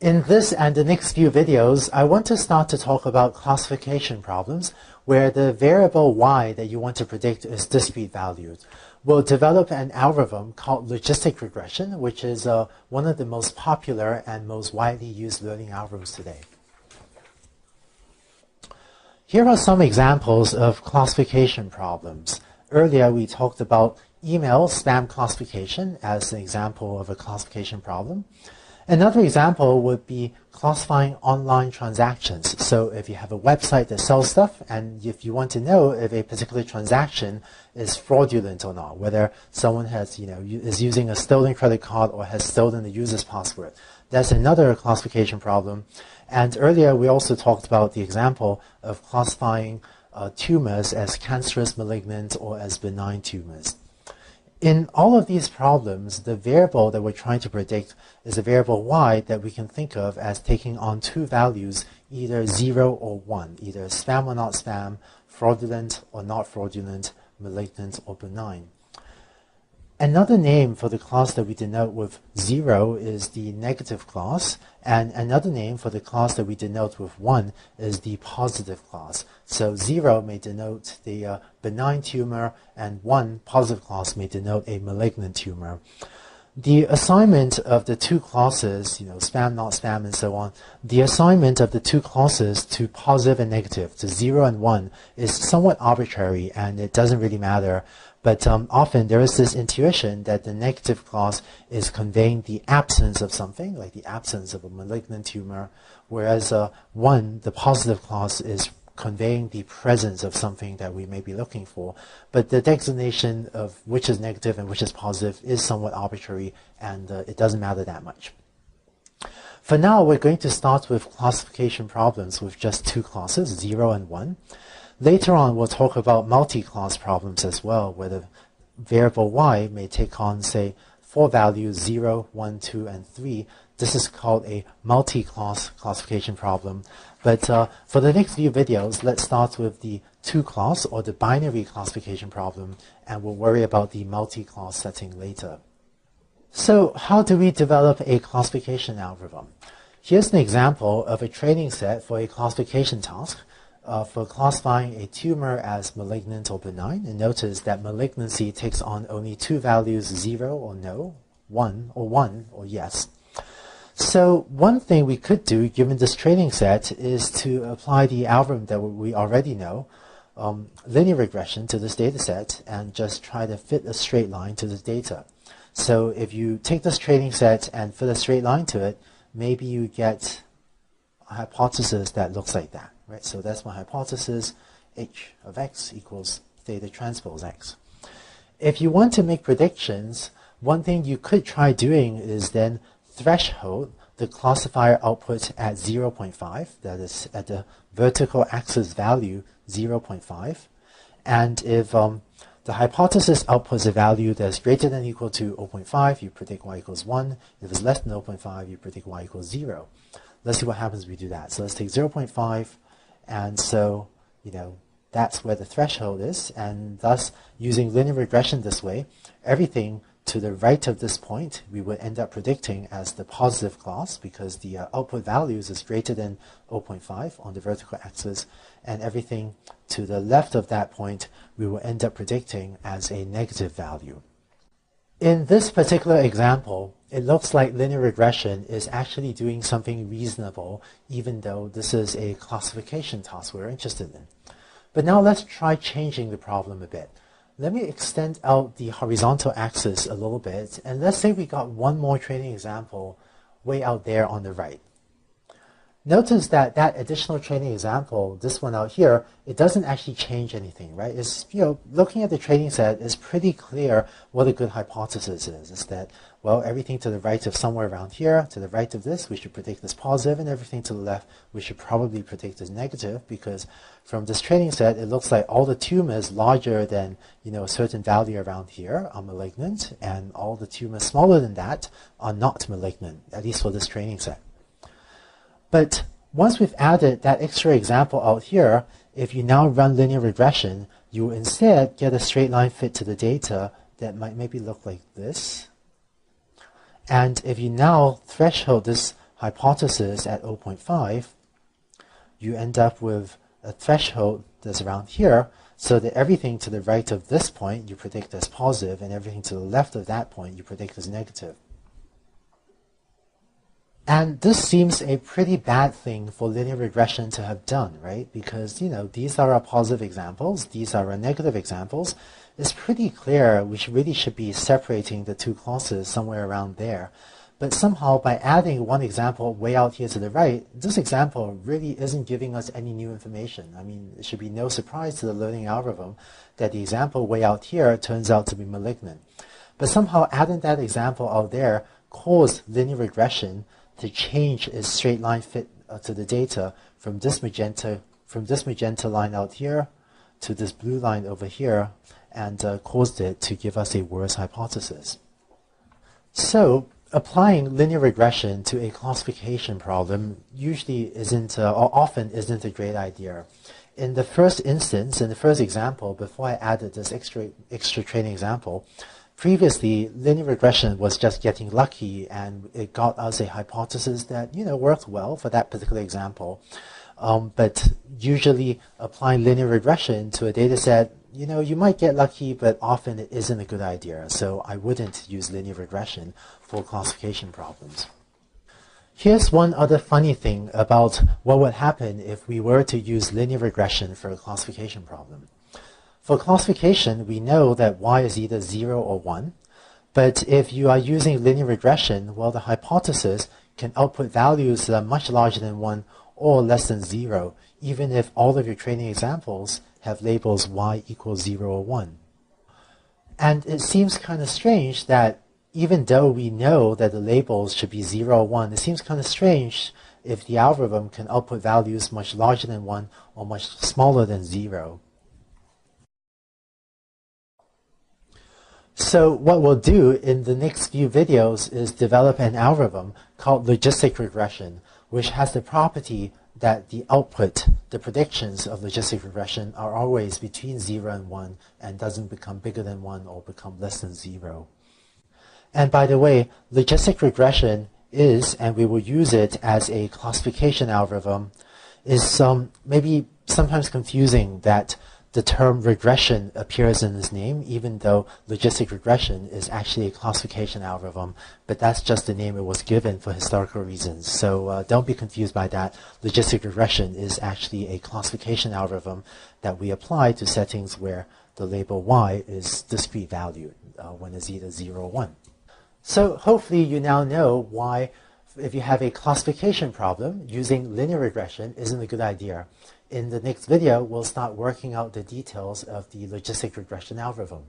In this and the next few videos, I want to start to talk about classification problems where the variable y that you want to predict is discrete valued. We'll develop an algorithm called logistic regression, which is one of the most popular and most widely used learning algorithms today. Here are some examples of classification problems. Earlier we talked about email spam classification as an example of a classification problem. Another example would be classifying online transactions. So if you have a website that sells stuff and if you want to know if a particular transaction is fraudulent or not, whether someone has, is using a stolen credit card or has stolen the user's password, that's another classification problem. And earlier we also talked about the example of classifying tumors as cancerous, malignant, or as benign tumors. In all of these problems, the variable that we're trying to predict is a variable y that we can think of as taking on two values, either 0 or 1, either spam or not spam, fraudulent or not fraudulent, malignant or benign. Another name for the class that we denote with 0 is the negative class, and another name for the class that we denote with 1 is the positive class. So 0 may denote the benign tumor, and 1 positive class may denote a malignant tumor. The assignment of the two classes, spam, not spam, and so on, the assignment of the two classes to positive and negative, to 0 and 1, is somewhat arbitrary, and it doesn't really matter. But often there is this intuition that the negative class is conveying the absence of something, like the absence of a malignant tumor, whereas 1, the positive class, is conveying the presence of something that we may be looking for. But the designation of which is negative and which is positive is somewhat arbitrary, and it doesn't matter that much. For now, we're going to start with classification problems with just two classes, 0 and 1. Later on, we'll talk about multi-class problems as well, where the variable y may take on, say, 4 values, 0, 1, 2, and 3. This is called a multi-class classification problem. But for the next few videos, let's start with the two-class or the binary classification problem, and we'll worry about the multi-class setting later. So how do we develop a classification algorithm? Here's an example of a training set for a classification task. For classifying a tumor as malignant or benign, and notice that malignancy takes on only two values, 0 or no, 1 or yes. So one thing we could do, given this training set, is to apply the algorithm that we already know, linear regression, to this data set, and just try to fit a straight line to the data. So if you take this training set and fit a straight line to it, maybe you get a hypothesis that looks like that. Right, so that's my hypothesis, h of x equals theta transpose x. If you want to make predictions, one thing you could try doing is then threshold the classifier output at 0.5, that is at the vertical axis value 0.5. And if the hypothesis outputs a value that's greater than or equal to 0.5, you predict y equals 1. If it's less than 0.5, you predict y equals 0. Let's see what happens if we do that. So let's take 0.5. And so, that's where the threshold is, and thus, using linear regression this way, everything to the right of this point, we would end up predicting as the positive class, because the output values is greater than 0.5 on the vertical axis, and everything to the left of that point, we will end up predicting as a negative value. In this particular example, it looks like linear regression is actually doing something reasonable, even though this is a classification task we're interested in. But now let's try changing the problem a bit. Let me extend out the horizontal axis a little bit, and let's say we got one more training example way out there on the right. Notice that that additional training example, this one out here, it doesn't actually change anything, right? It's, looking at the training set, it's pretty clear what a good hypothesis is. It's that, well, everything to the right of somewhere around here, to the right of this, we should predict as positive, and everything to the left, we should probably predict as negative, because from this training set, it looks like all the tumors larger than, a certain value around here are malignant, and all the tumors smaller than that are not malignant, at least for this training set. But once we've added that extra example out here, if you now run linear regression, you will instead get a straight line fit to the data that might maybe look like this. And if you now threshold this hypothesis at 0.5, you end up with a threshold that's around here, so that everything to the right of this point you predict as positive, and everything to the left of that point you predict as negative. And this seems a pretty bad thing for linear regression to have done, right? Because, these are our positive examples, these are our negative examples. It's pretty clear we really should be separating the two clauses somewhere around there. But somehow, by adding one example way out here to the right, this example really isn't giving us any new information. I mean, it should be no surprise to the learning algorithm that the example way out here turns out to be malignant. But somehow adding that example out there caused linear regression to change its straight line fit to the data from this magenta line out here to this blue line over here, and caused it to give us a worse hypothesis. So applying linear regression to a classification problem usually isn't, or often isn't a great idea. In the first instance, in the first example, before I added this extra training example, previously linear regression was just getting lucky, and it got us a hypothesis that worked well for that particular example. But usually applying linear regression to a data set, you might get lucky, but often it isn't a good idea. So I wouldn't use linear regression for classification problems. Here's one other funny thing about what would happen if we were to use linear regression for a classification problem. For classification, we know that y is either 0 or 1. But if you are using linear regression, well, the hypothesis can output values that are much larger than 1 or less than 0, even if all of your training examples have labels y equals 0 or 1. And it seems kind of strange that even though we know that the labels should be 0 or 1, it seems kind of strange if the algorithm can output values much larger than 1 or much smaller than 0. So what we'll do in the next few videos is develop an algorithm called logistic regression, which has the property that the output, the predictions of logistic regression, are always between 0 and 1 and doesn't become bigger than 1 or become less than 0. And by the way, logistic regression is, and we will use it as a classification algorithm, is maybe sometimes confusing that the term regression appears in its name, even though logistic regression is actually a classification algorithm, but that's just the name it was given for historical reasons. So don't be confused by that. Logistic regression is actually a classification algorithm that we apply to settings where the label y is discrete valued when it's either 0 or 1. So hopefully you now know why, if you have a classification problem, using linear regression isn't a good idea. In the next video, we'll start working out the details of the logistic regression algorithm.